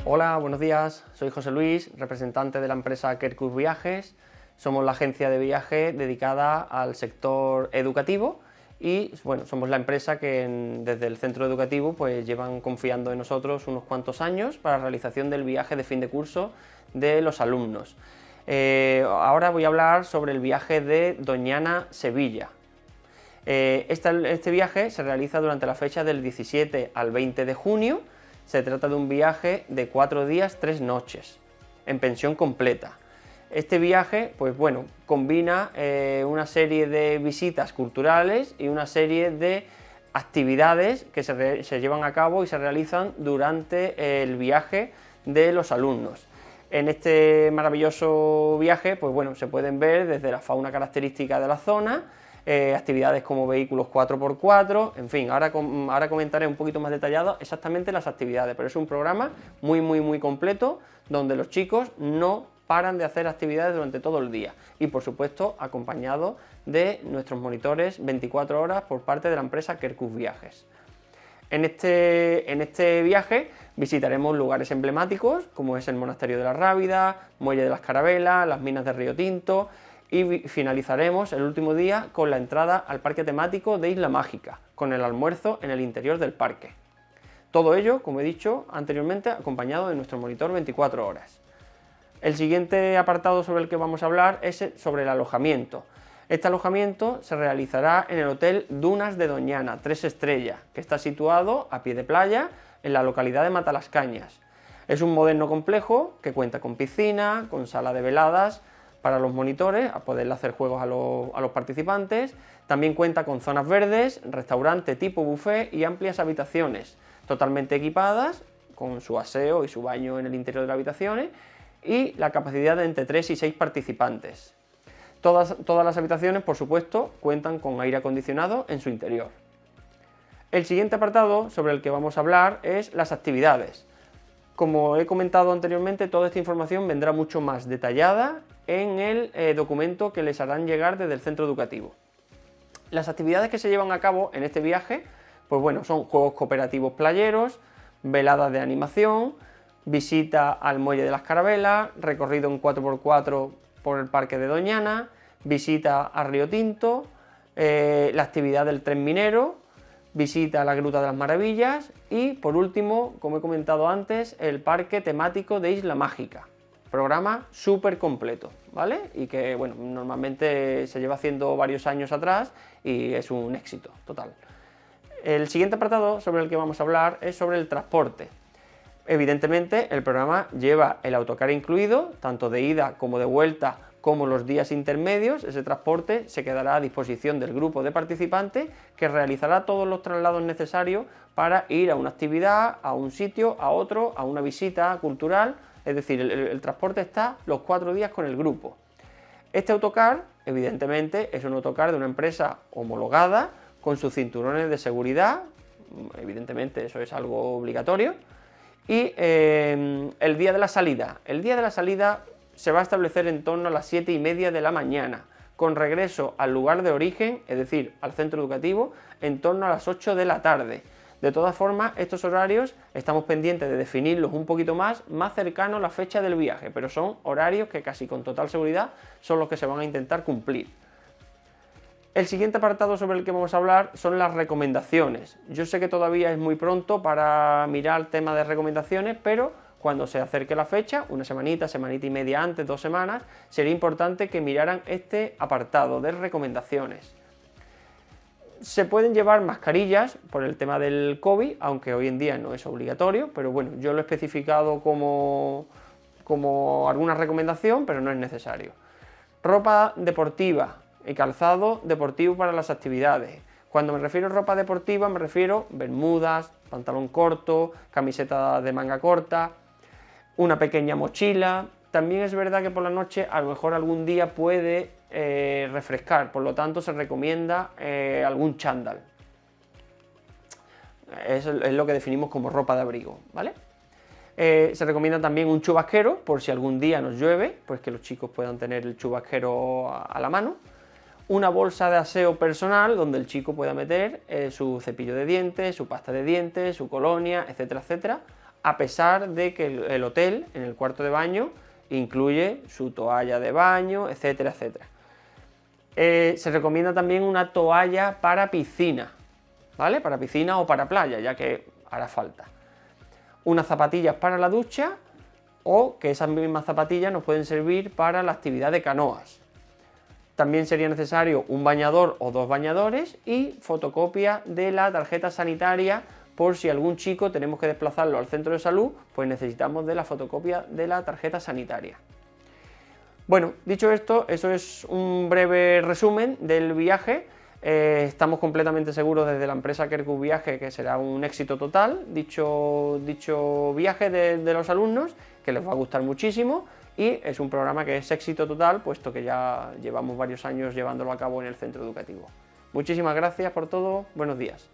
Hola, buenos días. Soy José Luis, representante de la empresa Kerkus Viajes. Somos la agencia de viaje dedicada al sector educativo y bueno, somos la empresa que desde el centro educativo pues llevan confiando en nosotros unos cuantos años para la realización del viaje de fin de curso de los alumnos. Ahora voy a hablar sobre el viaje de Doñana-Sevilla. Este viaje se realiza durante la fecha del 17 al 20 de junio. Se trata de un viaje de 4 días, 3 noches, en pensión completa. Este viaje, pues bueno, combina una serie de visitas culturales y una serie de actividades que se llevan a cabo y se realizan durante el viaje de los alumnos. En este maravilloso viaje, pues bueno, se pueden ver desde la fauna característica de la zona, actividades como vehículos 4x4, en fin, ahora comentaré un poquito más detallado exactamente las actividades, pero es un programa muy completo donde los chicos no paran de hacer actividades durante todo el día y por supuesto acompañado de nuestros monitores 24 horas por parte de la empresa Kerkus Viajes. En este viaje visitaremos lugares emblemáticos como es el Monasterio de la Rábida, Muelle de las Carabelas, las minas de Río Tinto y finalizaremos el último día con la entrada al parque temático de Isla Mágica, con el almuerzo en el interior del parque. Todo ello, como he dicho anteriormente, acompañado de nuestro monitor 24 horas. El siguiente apartado sobre el que vamos a hablar es sobre el alojamiento. Este alojamiento se realizará en el Hotel Dunas de Doñana, 3 estrellas, que está situado a pie de playa en la localidad de Matalascañas. Es un moderno complejo que cuenta con piscina, con sala de veladas para los monitores, a poder hacer juegos a los participantes. También cuenta con zonas verdes, restaurante tipo buffet y amplias habitaciones, totalmente equipadas, con su aseo y su baño en el interior de las habitaciones, y la capacidad de entre 3 y 6 participantes. Todas las habitaciones, por supuesto, cuentan con aire acondicionado en su interior. El siguiente apartado sobre el que vamos a hablar es las actividades. Como he comentado anteriormente, toda esta información vendrá mucho más detallada en el documento que les harán llegar desde el centro educativo. Las actividades que se llevan a cabo en este viaje, pues bueno, son juegos cooperativos playeros, veladas de animación, visita al Muelle de las Carabelas, recorrido en 4x4 por el Parque de Doñana, visita a Río Tinto, la actividad del tren minero, visita a la Gruta de las Maravillas y, por último, como he comentado antes, el parque temático de Isla Mágica. Programa súper completo, ¿vale? Y que, bueno, normalmente se lleva haciendo varios años atrás y es un éxito total. El siguiente apartado sobre el que vamos a hablar es sobre el transporte. Evidentemente, el programa lleva el autocar incluido, tanto de ida como de vuelta, como los días intermedios. Ese transporte se quedará a disposición del grupo de participantes que realizará todos los traslados necesarios para ir a una actividad, a un sitio, a otro, a una visita cultural. Es decir, el transporte está los 4 días con el grupo. Este autocar, evidentemente, es un autocar de una empresa homologada, con sus cinturones de seguridad, evidentemente eso es algo obligatorio, y el día de la salida. El día de la salida se va a establecer en torno a las 7:30 de la mañana, con regreso al lugar de origen, es decir, al centro educativo, en torno a las 8 de la tarde. De todas formas, estos horarios estamos pendientes de definirlos un poquito más cercanos a la fecha del viaje, pero son horarios que casi con total seguridad son los que se van a intentar cumplir. El siguiente apartado sobre el que vamos a hablar son las recomendaciones. Yo sé que todavía es muy pronto para mirar el tema de recomendaciones, pero cuando se acerque la fecha, una semanita y media antes, 2 semanas, sería importante que miraran este apartado de recomendaciones. Se pueden llevar mascarillas por el tema del COVID, aunque hoy en día no es obligatorio, pero bueno, yo lo he especificado como alguna recomendación, pero no es necesario. Ropa deportiva y calzado deportivo para las actividades. Cuando me refiero a ropa deportiva me refiero a bermudas, pantalón corto, camiseta de manga corta, una pequeña mochila. También es verdad que por la noche a lo mejor algún día puede refrescar, por lo tanto se recomienda algún chándal. Eso es lo que definimos como ropa de abrigo, ¿vale? Se recomienda también un chubasquero, por si algún día nos llueve, pues que los chicos puedan tener el chubasquero a la mano. Una bolsa de aseo personal donde el chico pueda meter su cepillo de dientes, su pasta de dientes, su colonia, etcétera, etcétera, a pesar de que el hotel, en el cuarto de baño, incluye su toalla de baño, etcétera, etcétera. Se recomienda también una toalla para piscina, ¿vale? Para piscina o para playa, ya que hará falta. Unas zapatillas para la ducha, o que esas mismas zapatillas nos pueden servir para la actividad de canoas. También sería necesario un bañador o 2 bañadores y fotocopia de la tarjeta sanitaria, por si algún chico tenemos que desplazarlo al centro de salud, pues necesitamos de la fotocopia de la tarjeta sanitaria. Bueno, dicho esto, eso es un breve resumen del viaje. Estamos completamente seguros desde la empresa Kerkus Viaje que será un éxito total dicho viaje de los alumnos, que les va a gustar muchísimo, y es un programa que es éxito total, puesto que ya llevamos varios años llevándolo a cabo en el centro educativo. Muchísimas gracias por todo, buenos días.